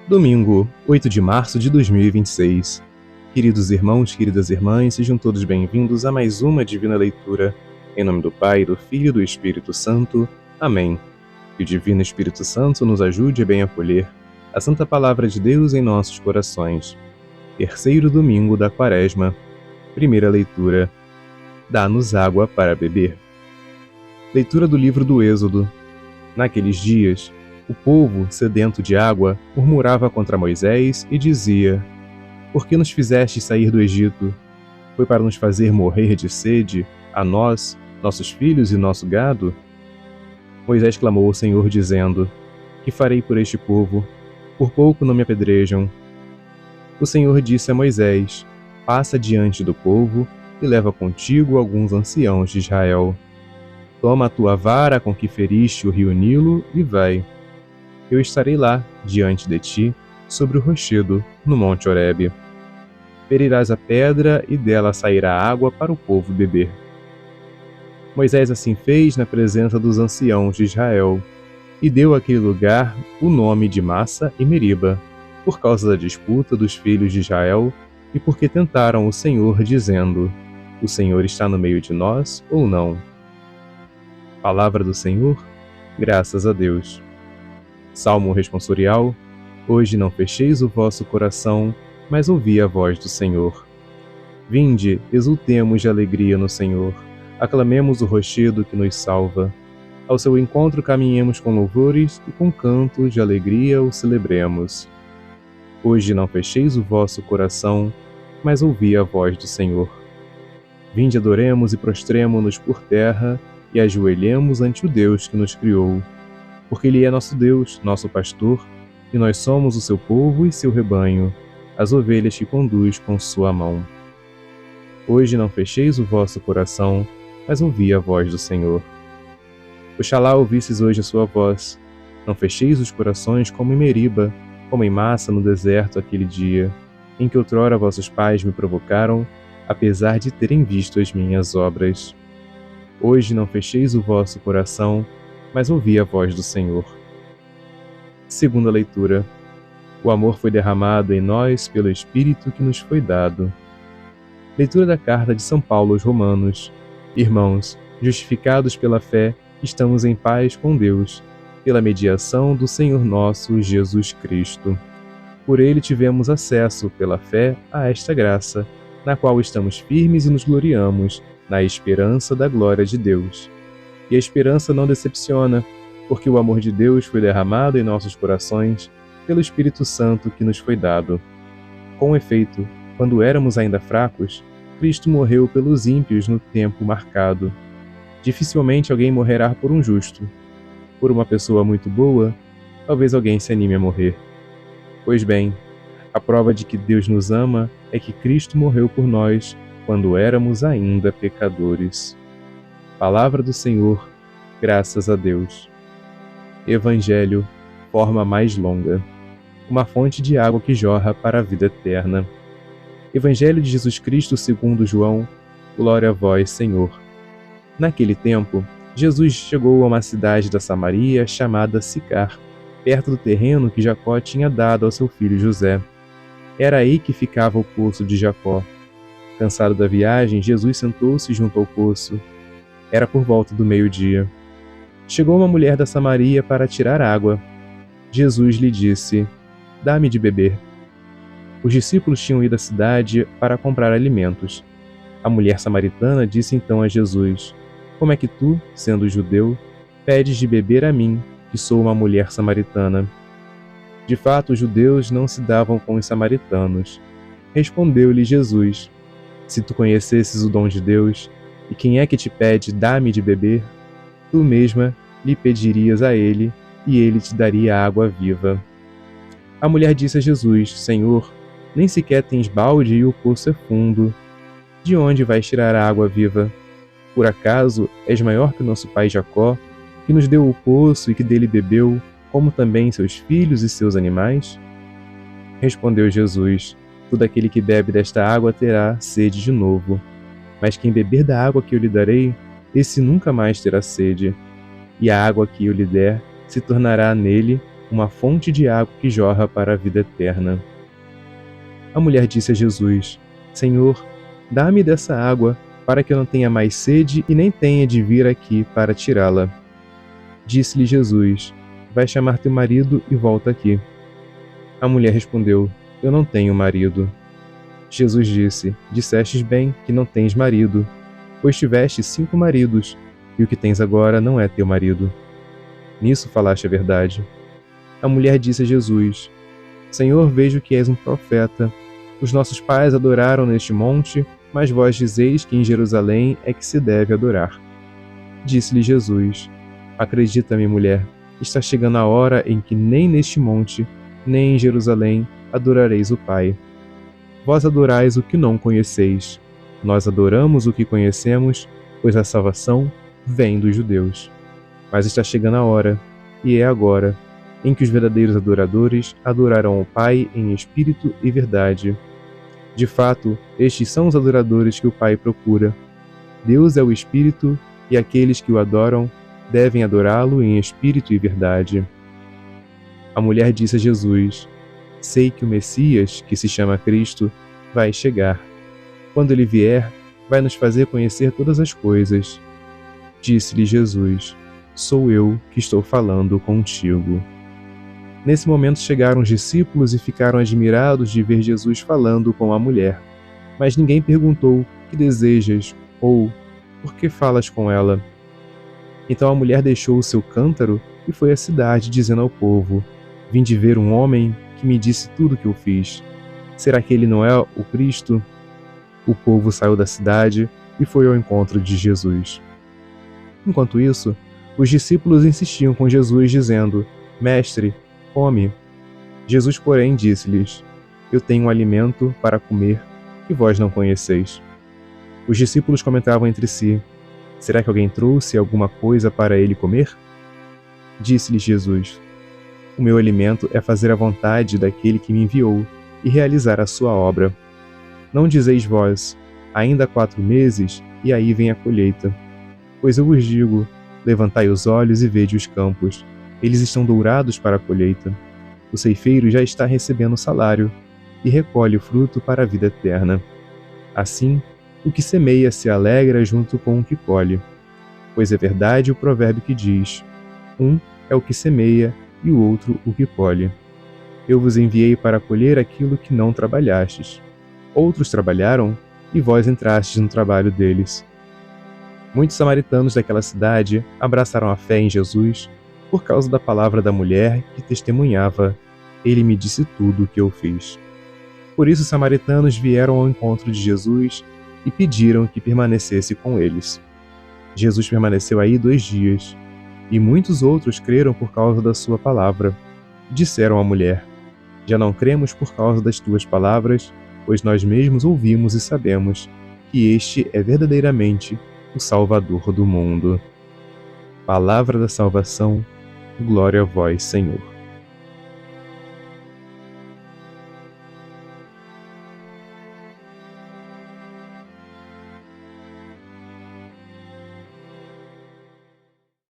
Domingo, 8 de março de 2026. Queridos irmãos, queridas irmãs, sejam todos bem-vindos a mais uma Divina Leitura. Em nome do Pai, do Filho e do Espírito Santo. Amém. Que o Divino Espírito Santo nos ajude a bem acolher a Santa Palavra de Deus em nossos corações. Terceiro domingo da Quaresma. Primeira leitura. Dá-nos água para beber. Leitura do livro do Êxodo. Naqueles dias, o povo, sedento de água, murmurava contra Moisés e dizia: Por que nos fizeste sair do Egito? Foi para nos fazer morrer de sede, a nós, nossos filhos e nosso gado? Moisés clamou ao Senhor, dizendo: Que farei por este povo? Por pouco não me apedrejam. O Senhor disse a Moisés: Passa diante do povo e leva contigo alguns anciãos de Israel. Toma a tua vara com que feriste o rio Nilo e vai. Eu estarei lá, diante de ti, sobre o rochedo, no monte Horebe. Ferirás a pedra e dela sairá água para o povo beber. Moisés assim fez na presença dos anciãos de Israel, e deu àquele lugar o nome de Massa e Meriba, por causa da disputa dos filhos de Israel, e porque tentaram o Senhor, dizendo: O Senhor está no meio de nós ou não? Palavra do Senhor, graças a Deus. Salmo responsorial. Hoje não fecheis o vosso coração, mas ouvi a voz do Senhor. Vinde, exultemos de alegria no Senhor, aclamemos o rochedo que nos salva. Ao seu encontro caminhemos com louvores e com cantos de alegria o celebremos. Hoje não fecheis o vosso coração, mas ouvi a voz do Senhor. Vinde, adoremos e prostremo-nos por terra e ajoelhemos ante o Deus que nos criou. Porque Ele é nosso Deus, nosso pastor, e nós somos o seu povo e seu rebanho, as ovelhas que conduz com sua mão. Hoje não fecheis o vosso coração, mas ouvi a voz do Senhor. Oxalá ouvisses hoje a sua voz. Não fecheis os corações como em Meriba, como em Massa no deserto aquele dia, em que outrora vossos pais me provocaram, apesar de terem visto as minhas obras. Hoje não fecheis o vosso coração, mas ouvi a voz do Senhor. Segunda leitura. O amor foi derramado em nós pelo Espírito que nos foi dado. Leitura da carta de São Paulo aos Romanos. Irmãos, justificados pela fé, estamos em paz com Deus, pela mediação do Senhor nosso Jesus Cristo. Por ele tivemos acesso, pela fé, a esta graça, na qual estamos firmes e nos gloriamos, na esperança da glória de Deus. E a esperança não decepciona, porque o amor de Deus foi derramado em nossos corações pelo Espírito Santo que nos foi dado. Com efeito, quando éramos ainda fracos, Cristo morreu pelos ímpios no tempo marcado. Dificilmente alguém morrerá por um justo. Por uma pessoa muito boa, talvez alguém se anime a morrer. Pois bem, a prova de que Deus nos ama é que Cristo morreu por nós quando éramos ainda pecadores. Palavra do Senhor, graças a Deus. Evangelho, forma mais longa. Uma fonte de água que jorra para a vida eterna. Evangelho de Jesus Cristo segundo João, glória a vós, Senhor. Naquele tempo, Jesus chegou a uma cidade da Samaria chamada Sicar, perto do terreno que Jacó tinha dado ao seu filho José. Era aí que ficava o poço de Jacó. Cansado da viagem, Jesus sentou-se junto ao poço. Era por volta do meio-dia. Chegou uma mulher da Samaria para tirar água. Jesus lhe disse: Dá-me de beber. Os discípulos tinham ido à cidade para comprar alimentos. A mulher samaritana disse então a Jesus: Como é que tu, sendo judeu, pedes de beber a mim, que sou uma mulher samaritana? De fato, os judeus não se davam com os samaritanos. Respondeu-lhe Jesus: Se tu conhecesses o dom de Deus, e quem é que te pede, dá-me de beber? Tu mesma lhe pedirias a ele, e ele te daria água viva. A mulher disse a Jesus: Senhor, nem sequer tens balde e o poço é fundo. De onde vais tirar a água viva? Por acaso és maior que nosso pai Jacó, que nos deu o poço e que dele bebeu, como também seus filhos e seus animais? Respondeu Jesus: Todo aquele que bebe desta água terá sede de novo. Mas quem beber da água que eu lhe darei, esse nunca mais terá sede. E a água que eu lhe der se tornará nele uma fonte de água que jorra para a vida eterna. A mulher disse a Jesus: Senhor, dá-me dessa água, para que eu não tenha mais sede e nem tenha de vir aqui para tirá-la. Disse-lhe Jesus: Vai chamar teu marido e volta aqui. A mulher respondeu: Eu não tenho marido. Jesus disse: Dissestes bem que não tens marido, pois tiveste 5 maridos, e o que tens agora não é teu marido. Nisso falaste a verdade. A mulher disse a Jesus: Senhor, vejo que és um profeta. Os nossos pais adoraram neste monte, mas vós dizeis que em Jerusalém é que se deve adorar. Disse-lhe Jesus: Acredita-me, mulher, está chegando a hora em que nem neste monte, nem em Jerusalém adorareis o Pai. Vós adorais o que não conheceis. Nós adoramos o que conhecemos, pois a salvação vem dos judeus. Mas está chegando a hora, e é agora, em que os verdadeiros adoradores adorarão o Pai em espírito e verdade. De fato, estes são os adoradores que o Pai procura. Deus é o Espírito, e aqueles que o adoram devem adorá-lo em espírito e verdade. A mulher disse a Jesus: Sei que o Messias, que se chama Cristo, vai chegar. Quando ele vier, vai nos fazer conhecer todas as coisas. Disse-lhe Jesus: Sou eu que estou falando contigo. Nesse momento chegaram os discípulos e ficaram admirados de ver Jesus falando com a mulher. Mas ninguém perguntou: Que desejas? Ou por que falas com ela? Então a mulher deixou o seu cântaro e foi à cidade, dizendo ao povo: Vim de ver um homem que me disse tudo o que eu fiz. Será que ele não é o Cristo? O povo saiu da cidade e foi ao encontro de Jesus. Enquanto isso, os discípulos insistiam com Jesus, dizendo: Mestre, come. Jesus, porém, disse-lhes: Eu tenho um alimento para comer que vós não conheceis. Os discípulos comentavam entre si: Será que alguém trouxe alguma coisa para ele comer? Disse-lhes Jesus: O meu alimento é fazer a vontade daquele que me enviou e realizar a sua obra. Não dizeis vós: Ainda há 4 meses, e aí vem a colheita. Pois eu vos digo: Levantai os olhos e vede os campos. Eles estão dourados para a colheita. O ceifeiro já está recebendo o salário e recolhe o fruto para a vida eterna. Assim, o que semeia se alegra junto com o que colhe. Pois é verdade o provérbio que diz: Um é o que semeia e o outro o que colhe. Eu vos enviei para colher aquilo que não trabalhastes. Outros trabalharam, e vós entrastes no trabalho deles. Muitos samaritanos daquela cidade abraçaram a fé em Jesus por causa da palavra da mulher que testemunhava: Ele me disse tudo o que eu fiz. Por isso os samaritanos vieram ao encontro de Jesus e pediram que permanecesse com eles. Jesus permaneceu aí 2 dias, e muitos outros creram por causa da sua palavra. Disseram à mulher: Já não cremos por causa das tuas palavras, pois nós mesmos ouvimos e sabemos que este é verdadeiramente o Salvador do mundo. Palavra da salvação, glória a vós, Senhor.